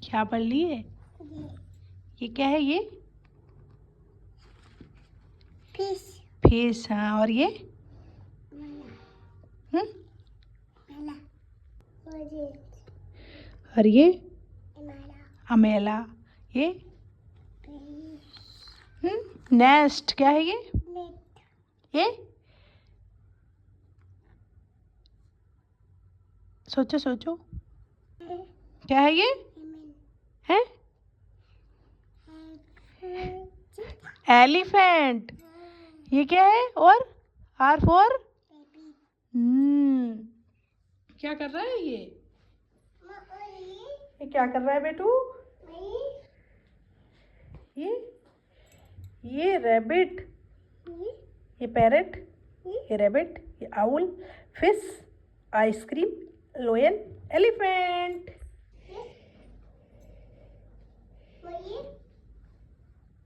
क्या पढ़ लिए? ये क्या है ये? फिश। फिश। हाँ, और ये? हम्म। और ये? अमेला। ये? नेस्ट। क्या है ये? ये? सोचो सोचो, क्या है ये? है? एलिफेंट। ये क्या है? और आर फॉर? क्या कर रहा है ये? क्या कर रहा है बेटू? ये रैबिट, ये पैरेट, ये रैबिट, ये आउल, फिश, आइसक्रीम, लोयन, एलिफेंट।